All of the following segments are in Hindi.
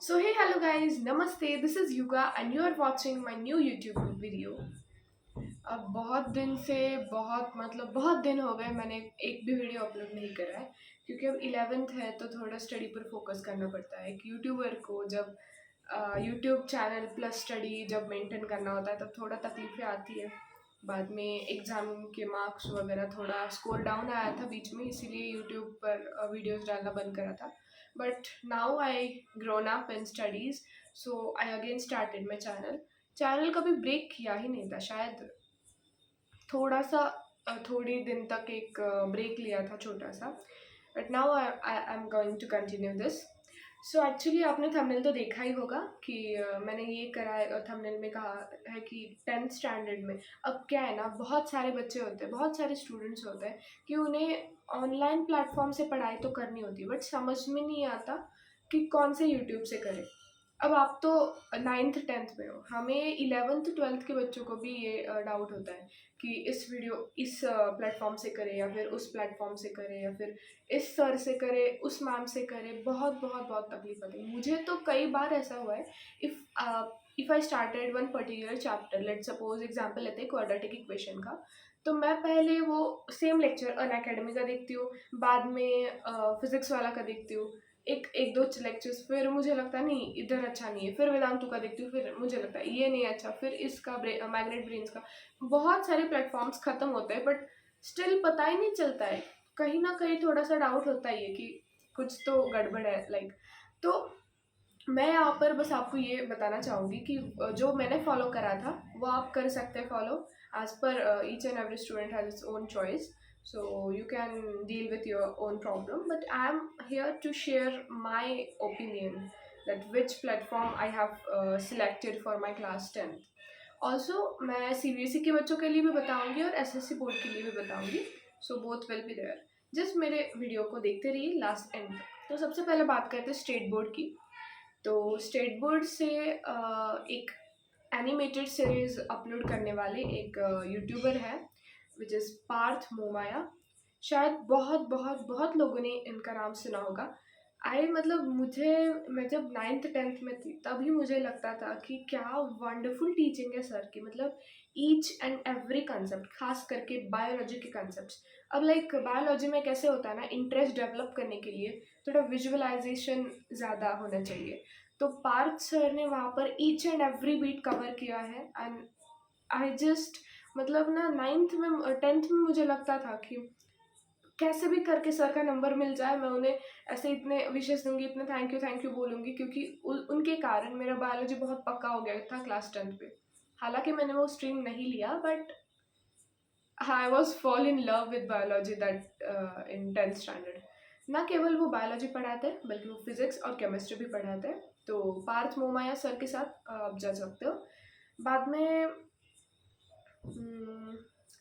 So hey hello guys, namaste. This is Yuga and you are watching my new YouTube video. अब बहुत दिन से बहुत दिन हो गए मैंने एक भी वीडियो अपलोड नहीं करा है क्योंकि अब 11th है तो थोड़ा स्टडी पर फोकस करना पड़ता है। एक यूट्यूबर को जब यूट्यूब चैनल प्लस स्टडी जब मेंटेन करना होता है तब थोड़ा तकलीफें आती है। बाद में एग्ज़ाम के मार्क्स वगैरह थोड़ा स्कोर डाउन आया था बीच में, इसीलिए यूट्यूब पर वीडियोस डालना बंद करा था। But now I grown up in studies, so I again started my channel कभी ब्रेक किया ही नहीं था, शायद थोड़ा सा थोड़ी दिन तक एक ब्रेक लिया था छोटा सा। But now I am going to continue this. So actually आपने थंबनेल तो देखा ही होगा कि मैंने ये करा है, थंबनेल में कहा है कि 10th स्टैंडर्ड में अब क्या है ना, बहुत सारे बच्चे होते हैं, बहुत सारे स्टूडेंट्स होते हैं कि उन्हें ऑनलाइन प्लेटफॉर्म से पढ़ाई तो करनी होती है बट समझ में नहीं आता कि कौन से यूट्यूब से करें। अब आप तो 9th 10th में हो, हमें 11th 12th के बच्चों को भी ये डाउट होता है कि इस प्लेटफॉर्म से करें या फिर उस प्लेटफॉर्म से करें या फिर इस सर से करें उस मैम से करें। बहुत बहुत बहुत तकलीफ होती है। मुझे तो कई बार ऐसा हुआ है, if I started one particular chapter, let suppose example लेते हैं क्वाड्रेटिक इक्वेशन का, तो मैं पहले वो सेम लेक्चर अनअकैडमी का देखती हूँ, बाद में फिजिक्स वाला का देखती हूँ, एक एक दो लेक्चर्स, फिर मुझे लगता है नहीं इधर अच्छा नहीं है, फिर वेदांतु का देखती हूँ, फिर मुझे लगता है ये नहीं अच्छा, फिर इसका मैग्नेट ब्रेन्स का। बहुत सारे प्लेटफॉर्म्स ख़त्म होते हैं बट स्टिल पता ही नहीं चलता है, कहीं ना कहीं थोड़ा सा डाउट होता ही है कि कुछ तो गड़बड़ है लाइक। तो मैं यहाँ पर बस आपको ये बताना चाहूँगी कि जो मैंने फॉलो करा था वो आप कर सकते हैं follow, as per each and every student has its own choice, so you can deal with your own problem, but I am here to share my opinion that which platform I have selected for my class 10th. Also मैं CBSE के बच्चों के लिए भी बताऊंगी और SSC बोर्ड के लिए भी बताऊंगी, so both will be there. जिस मेरे वीडियो को देखते रहिए लास्ट एंड तक। तो सबसे पहले बात करते हैं स्टेट बोर्ड की। तो स्टेट बोर्ड से एक एनिमेटेड सीरीज अपलोड करने वाले एक यूट्यूबर है विच इज़ पार्थ मोमाया। शायद बहुत बहुत बहुत लोगों ने इनका नाम सुना होगा। मैं जब 9th 10th में थी तभी मुझे लगता था कि क्या वंडरफुल टीचिंग है सर की, मतलब ईच एंड एवरी कंसेप्ट, खास करके बायोलॉजी के कंसेप्ट। अब लाइक बायोलॉजी में कैसे होता है ना, इंटरेस्ट डेवलप करने के लिए थोड़ा विजुअलाइजेशन ज़्यादा होना चाहिए, तो पार्थ सर ने वहाँ पर each and every beat cover किया है। एंड आई जस्ट मतलब ना 9th में 10th में मुझे लगता था कि कैसे भी करके सर का नंबर मिल जाए, मैं उन्हें ऐसे इतने विशेष दूंगी, इतने थैंक यू बोलूँगी, क्योंकि उनके कारण मेरा बायोलॉजी बहुत पक्का हो गया था क्लास 10th पे। हालांकि मैंने वो स्ट्रीम नहीं लिया but I was fall in love with biology that in 10th standard. ना केवल वो बायोलॉजी पढ़ाते बल्कि वो फिजिक्स और केमिस्ट्री भी पढ़ाते। तो पार्थ मोमाया सर के साथ आप जा सकते हो। बाद में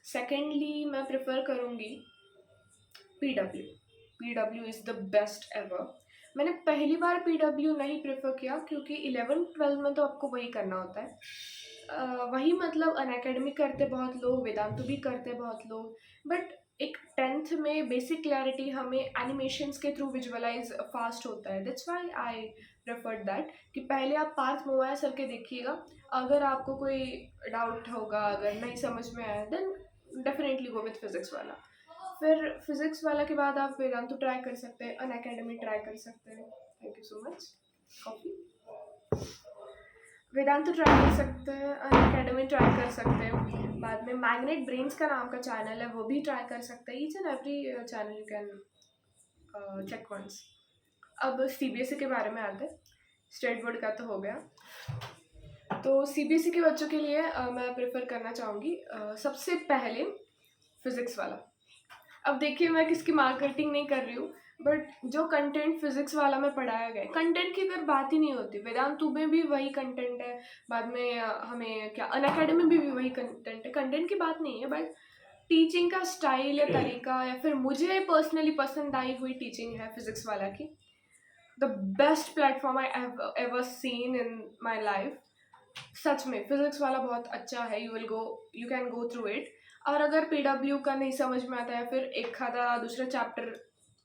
सेकेंडली मैं प्रेफर करूँगी PW। PW is the best ever. मैंने पहली बार PW नहीं प्रेफर किया क्योंकि 11th 12th में तो आपको वही करना होता है, वही मतलब अनअकैडमी करते बहुत लोग, वेदांतु भी करते बहुत लोग, बट एक 10th में बेसिक क्लैरिटी हमें एनिमेशंस के थ्रू विजुअलाइज फास्ट होता है। That's why I preferred that कि पहले आप पार्थ मोया सर के देखिएगा, अगर आपको कोई डाउट होगा, अगर नहीं समझ में आया then definitely go with physics वाला। फिर फिजिक्स वाला के बाद आप वेदांतु ट्राई कर सकते हैं, अनअकैडमी ट्राई कर सकते हैं। Thank you so much. Coffee. Vedantu try कर सकते हैं, अनअकैडमी ट्राई कर सकते हैं, बाद में मैग्नेट ब्रेन्स का नाम का चैनल है वो भी ट्राई कर सकते हैं। Each and every channel you can check once. अब CBSE के बारे में आते हैं, स्टेट बोर्ड का तो हो गया। तो CBSE के बच्चों के लिए मैं प्रेफर करना चाहूँगी सबसे पहले फिजिक्स वाला। अब देखिए मैं किसकी मार्केटिंग नहीं कर रही हूँ, बट जो कंटेंट फिजिक्स वाला में पढ़ाया गया, कंटेंट की अगर बात ही नहीं होती, वेदांतु में भी वही कंटेंट है, बाद में हमें क्या अनअकैडमी में भी वही कंटेंट है, कंटेंट की बात नहीं है, बट टीचिंग का स्टाइल या तरीका या फिर मुझे पर्सनली पसंद आई हुई टीचिंग है फिजिक्स वाला की। The best platform I have ever seen in my life. सच में फिजिक्स वाला बहुत अच्छा है, you can go through it. और अगर PW का नहीं समझ में आता है, फिर एक आधा दूसरा चैप्टर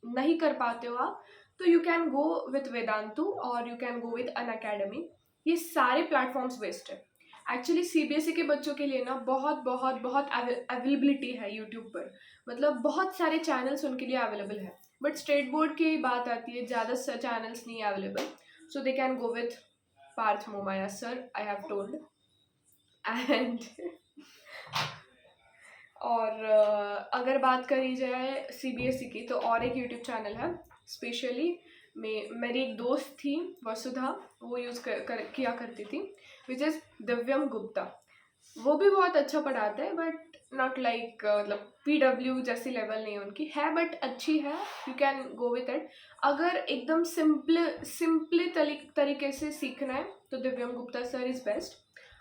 नहीं कर पाते हो आप, तो you can go with Vedantu और you can go with Unacademy. ये सारे प्लेटफॉर्म्स बेस्ट है। एक्चुअली सीबीएसई के बच्चों के लिए ना बहुत बहुत बहुत अवेलेबिलिटी है यूट्यूब पर, मतलब बहुत सारे चैनल्स उनके लिए अवेलेबल है। बट स्टेट बोर्ड की बात आती है, ज़्यादा चैनल्स नहीं available, so they can go with Parth Momaya sir, I have told. And और अगर बात करी जाए सीबीएसई की, तो और एक यूट्यूब चैनल है स्पेशली मेरी एक दोस्त थी वसुधा, वो यूज़ किया करती थी, विच इज़ दिव्यम गुप्ता। वो भी बहुत अच्छा पढ़ाते हैं, बट नॉट लाइक मतलब पीडब्ल्यू जैसी लेवल नहीं उनकी है, बट अच्छी है, you can go with it. अगर एकदम सिंपल तरीके से सीखना है तो दिव्यम गुप्ता सर इज़ बेस्ट,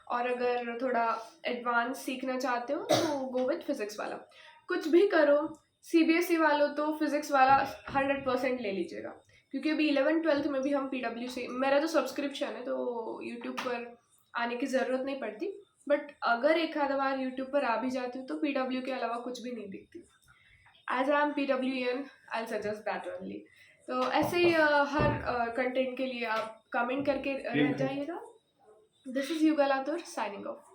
और अगर थोड़ा एडवांस सीखना चाहते हो तो गो विथ फिज़िक्स वाला। कुछ भी करो, सीबीएसई वालों तो फिज़िक्स वाला 100% ले लीजिएगा, क्योंकि अभी 11th-12th में भी हम पीडब्ल्यू से, मेरा तो सब्सक्रिप्शन है तो यूट्यूब पर आने की ज़रूरत नहीं पड़ती, बट अगर एक आधा बार यूट्यूब पर आ भी जाती हूँ तो पीडब्ल्यू के अलावा कुछ भी नहीं दिखती। As I am PWN, I suggest that only. तो ऐसे ही हर कंटेंट के लिए आप कमेंट करके रह जाइएगा। This is yuga Latur signing off.